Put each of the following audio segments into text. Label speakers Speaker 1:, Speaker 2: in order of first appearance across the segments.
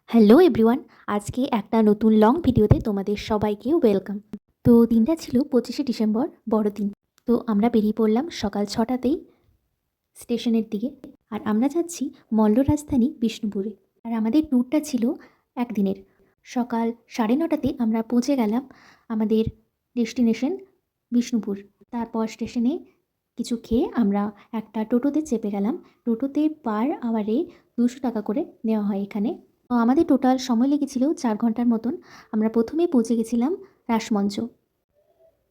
Speaker 1: Hello everyone, আজকে একটা নতুন লং ভিডিওতে তোমাদের সবাইকে ওয়েলকাম। তো দিনটা ছিল 25শে ডিসেম্বর, বড়দিন। তো আমরা বেরিয়ে পড়লাম সকাল 6টাতেই স্টেশনের দিকে। আর আমরা যাচ্ছি মল্ল রাজধানী বিষ্ণুপুরে। আর আমাদের ট্যুরটা ছিল একদিনের। সকাল 9:30তে আমরা পৌঁছে গেলাম আমাদের ডেস্টিনেশন বিষ্ণুপুর। তারপর স্টেশনে কিছু খেয়ে আমরা একটা টোটোতে চেপে গেলাম। টোটোতে পার আওয়ারে 200 টাকা করে নেওয়া হয় এখানে। তো আমাদের টোটাল সময় লেগেছিল 4 ঘন্টার মতন। আমরা প্রথমে পৌঁছে গেছিলাম রাসমঞ্চ।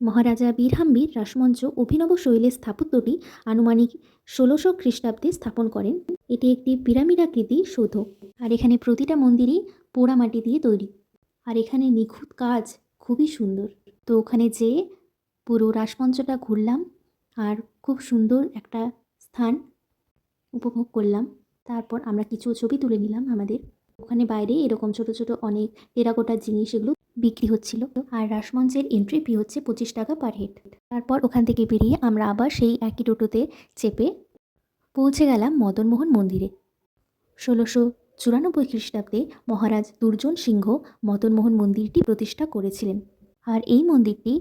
Speaker 1: মহারাজা বীরহাম্বীর রাসমঞ্চ অভিনব শৈলের স্থাপত্যটি আনুমানিক 1600 খ্রিস্টাব্দে স্থাপন করেন। এটি একটি পিরামিডাকৃতি সৌধ। আর এখানে প্রতিটা মন্দিরই পোড়ামাটি দিয়ে তৈরি। আর এখানে নিখুঁত কাজ, খুবই সুন্দর। তো ওখানে যেয়ে পুরো রাসমঞ্চটা ঘুরলাম আর খুব সুন্দর একটা স্থান উপভোগ করলাম। তারপর আমরা কিছু ছবি তুলে নিলাম আমাদের। ওখানে বাইরে এরকম ছোট ছোট অনেক টেরাকোটার জিনিস এগুলো বিক্রি হচ্ছিল। আর রাসমঞ্চের এন্ট্রি ফি হচ্ছে 25 টাকা পার হেড। তারপর ওখান থেকে বেরিয়ে আমরা আবার সেই একই টোটোতে চেপে পৌঁছে গেলাম মদনমোহন মন্দিরে। 1694 খ্রিস্টাব্দে মহারাজ দুর্জন সিংহ মদনমোহন মন্দিরটি প্রতিষ্ঠা করেছিলেন। আর এই মন্দিরটি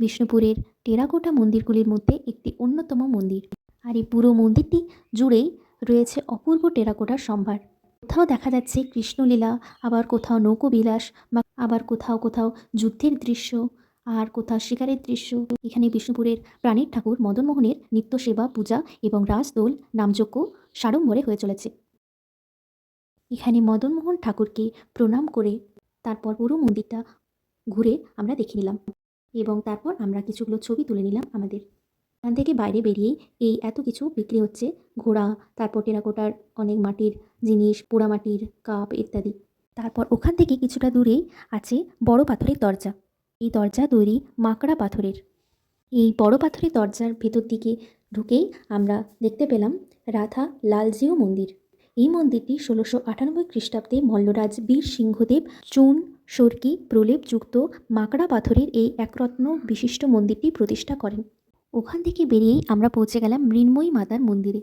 Speaker 1: বিষ্ণুপুরের টেরাকোটা মন্দিরগুলির মধ্যে একটি অন্যতম মন্দির। আর এই পুরো মন্দিরটি জুড়েই রয়েছে অপূর্ব টেরাকোটার সম্ভার। কোথাও দেখা যাচ্ছে কৃষ্ণলীলা, আবার কোথাও নৌকোবিলাস, বা আবার কোথাও কোথাও যুদ্ধের দৃশ্য, আর কোথাও শিকারের দৃশ্য। এখানে বিষ্ণুপুরের প্রাণের ঠাকুর মদনমোহনের নিত্য সেবা, পূজা এবং রাসদোল নামযজ্ঞ সাড়ম্বরে হয়ে চলেছে। এখানে মদনমোহন ঠাকুরকে প্রণাম করে তারপর পুরো মন্দিরটা ঘুরে আমরা দেখে নিলাম এবং তারপর আমরা কিছুগুলো ছবি তুলে নিলাম আমাদের। এখান থেকে বাইরে বেরিয়ে এই এত কিছু বিক্রি হচ্ছে, ঘোড়া, তারপর টেরাকোটার অনেক মাটির জিনিস, পোড়ামাটির কাপ ইত্যাদি। তারপর ওখান থেকে কিছুটা দূরেই আছে বড় পাথরের দরজা। এই দরজা তৈরি মাকড়া পাথরের। এই বড় পাথরের দরজার ভেতর দিকে ঢুকেই আমরা দেখতে পেলাম রাধা লালজিউ মন্দির। এই মন্দিরটি 1698 খ্রিস্টাব্দে মল্লরাজ বীর সিংহদেব চুন সর্কি প্রলেপযুক্ত মাকড়া পাথরের এই একরত্ন বিশিষ্ট মন্দিরটি প্রতিষ্ঠা করেন। ওখান থেকে বেরিয়েই আমরা পৌঁছে গেলাম মৃন্ময়ী মাতার মন্দিরে।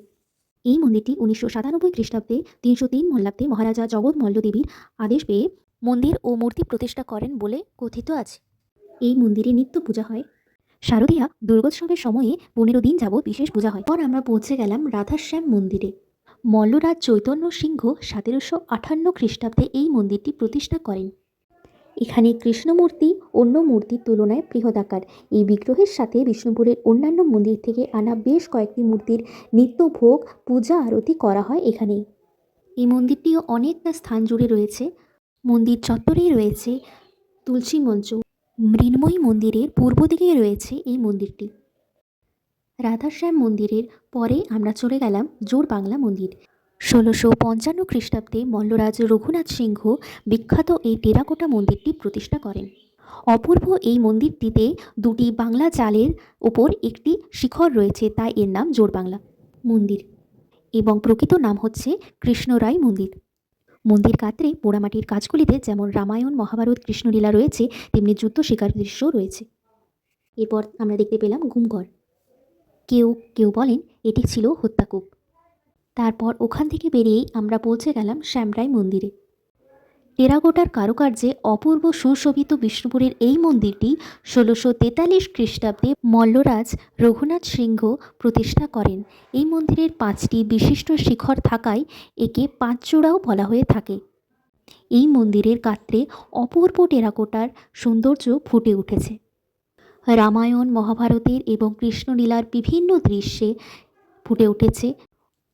Speaker 1: এই মন্দিরটি 1997 খ্রিস্টাব্দে 303 মল্লাব্দে মহারাজা জগৎ মল্লদেবীর আদেশ পেয়ে মন্দির ও মূর্তি প্রতিষ্ঠা করেন বলে কথিত আছে। এই মন্দিরে নিত্য পূজা হয়। শারদীয়া দুর্গোৎসবের সময়ে 15 দিন যাবৎ বিশেষ পূজা হয়। পর আমরা পৌঁছে গেলাম রাধাশ্যাম মন্দিরে। মল্লরাজ চৈতন্য সিংহ 1758 খ্রিস্টাব্দে এই মন্দিরটি প্রতিষ্ঠা করেন। এখানে কৃষ্ণমূর্তি অন্য মূর্তির তুলনায় বৃহদাকার। এই বিগ্রহের সাথে বিষ্ণুপুরের অন্যান্য মন্দির থেকে আনা বেশ কয়েকটি মূর্তির নিত্য ভোগ, পূজা আরতি করা হয় এখানেই। এই মন্দিরটিও অনেকটা স্থান জুড়ে রয়েছে। মন্দির চত্বরেই রয়েছে তুলসী মঞ্চ। মৃন্ময়ী মন্দিরের পূর্ব দিকেই রয়েছে এই মন্দিরটি। রাধাশ্যাম মন্দিরের পরে আমরা চলে গেলাম জোড়বাংলা মন্দির। 1655 খ্রিস্টাব্দে মল্লরাজ রঘুনাথ সিংহ বিখ্যাত এই টেরাকোটা মন্দিরটি প্রতিষ্ঠা করেন। অপূর্ব এই মন্দিরটিতে দুটি বাংলা চালের ওপর একটি শিখর রয়েছে, তাই এর নাম জোড়বাংলা মন্দির এবং প্রকৃত নাম হচ্ছে কৃষ্ণরায় মন্দির। মন্দির গাত্রে পোড়ামাটির কাজগুলিতে যেমন রামায়ণ, মহাভারত, কৃষ্ণলীলা রয়েছে, তেমনি যুদ্ধ শিকার দৃশ্যও রয়েছে। এরপর আমরা দেখতে পেলাম ঘুমঘর। কেউ কেউ বলেন এটি ছিল হত্যাকূপ। তারপর ওখান থেকে বেরিয়েই আমরা পৌঁছে গেলাম শ্যামরাই মন্দিরে। টেরাকোটার কারুকার্যে অপূর্ব সুশোভিত বিষ্ণুপুরের এই মন্দিরটি 1643 খ্রিস্টাব্দে মল্লরাজ রঘুনাথ সিংহ প্রতিষ্ঠা করেন। এই মন্দিরের 5টি বিশিষ্ট শিখর থাকায় একে পাঁচচূড়াও বলা হয়ে থাকে। এই মন্দিরের গাত্রে অপূর্ব টেরাকোটার সৌন্দর্য ফুটে উঠেছে। রামায়ণ, মহাভারতের এবং কৃষ্ণলীলার বিভিন্ন দৃশ্যে ফুটে উঠেছে।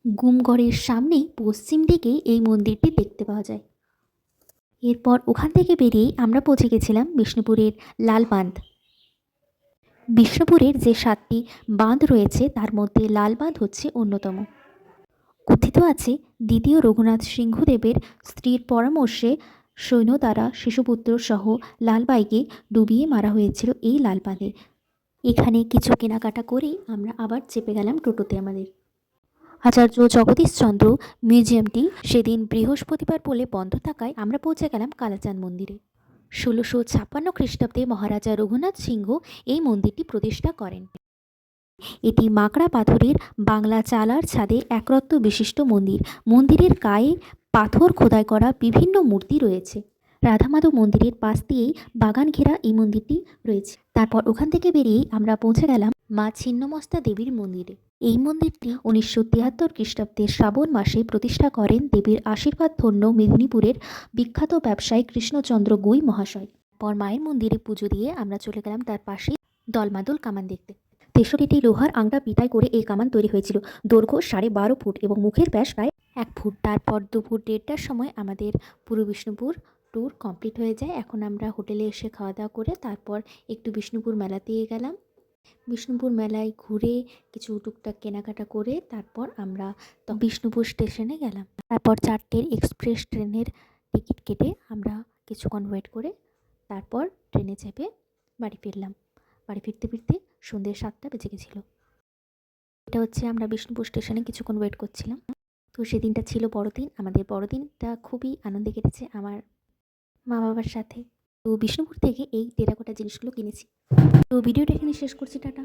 Speaker 1: গুমগড়ের সামনেই পশ্চিম দিকে এই মন্দিরটি দেখতে পাওয়া যায়। এরপর ওখান থেকে বেরিয়েই আমরা পৌঁছে গেছিলাম বিষ্ণুপুরের লাল বাঁধ। বিষ্ণুপুরের যে 7টি বাঁধ রয়েছে তার মধ্যে লাল বাঁধ হচ্ছে অন্যতম। কথিত আছে দ্বিতীয় রঘুনাথ সিংহদেবের স্ত্রীর পরামর্শে সৈন্য দ্বারা শিশুপুত্র সহ লালবাইকে ডুবিয়ে মারা হয়েছিল এই লাল বাঁধে। এখানে কিছু কেনাকাটা করেই আমরা আবার চেপে গেলাম টোটোতে আমাদের। আচার্য জগদীশচন্দ্র মিউজিয়ামটি সেদিন বৃহস্পতিবার বলে বন্ধ থাকায় আমরা পৌঁছে গেলাম কালাচাঁদ মন্দিরে। 1656 খ্রিস্টাব্দে মহারাজা রঘুনাথ সিংহ এই মন্দিরটি প্রতিষ্ঠা করেন। এটি মাকড়া পাথরের বাংলা চালার ছাদে একরত্ন বিশিষ্ট মন্দির। মন্দিরের গায়ে পাথর খোদাই করা বিভিন্ন মূর্তি রয়েছে। রাধা মাধব মন্দিরের পাশ দিয়েই বাগান ঘেরা এই মন্দিরটি রয়েছে। তারপর ওখান থেকে বেরিয়েই আমরা পৌঁছে গেলাম মা ছিন্নমস্তা দেবীর মন্দিরে। এই মন্দিরটি 1973 খ্রিস্টাব্দের শ্রাবণ মাসে প্রতিষ্ঠা করেন দেবীর আশীর্বাদ ধন্য মেদিনীপুরের বিখ্যাত ব্যবসায়ী কৃষ্ণচন্দ্র গুই মহাশয়। পর মায়ের মন্দিরে পুজো দিয়ে আমরা চলে গেলাম তার পাশেই দলমাদল কামান দেখতে। 63টি লোহার আংটা পিটাই করে এই কামান তৈরি হয়েছিল। দৈর্ঘ্য 12.5 ফুট এবং মুখের ব্যাস প্রায় 1 ফুট। তারপর দুপুর 1:30টার সময় আমাদের পুরো বিষ্ণুপুর ট্যুর কমপ্লিট হয়ে যায়। এখন আমরা হোটেলে এসে খাওয়া দাওয়া করে তারপর একটু বিষ্ণুপুর মেলাতে গেলাম। বিষ্ণুপুর মেলায় ঘুরে কিছু টুকটাক কেনাকাটা করে তারপর আমরা বিষ্ণুপুর স্টেশনে গেলাম। তারপর 4টের এক্সপ্রেস ট্রেনের টিকিট কেটে আমরা কিছুক্ষণ ওয়েট করে তারপর ট্রেনে চেপে বাড়ি ফিরলাম। বাড়ি ফিরতে ফিরতে সন্ধ্যে 7টা বেজে গেছিলো। এটা হচ্ছে আমরা বিষ্ণুপুর স্টেশনে কিছুক্ষণ ওয়েট করছিলাম। তো সেদিনটা ছিল বড়দিন। আমাদের বড়দিনটা খুবই আনন্দে কেটেছে আমার মা বাবার সাথে। তো বিষ্ণুপুর থেকে এই টেরাকোটা জিনিসগুলো কিনেছি। তো ভিডিওটা এখানে শেষ করছি, টাটা।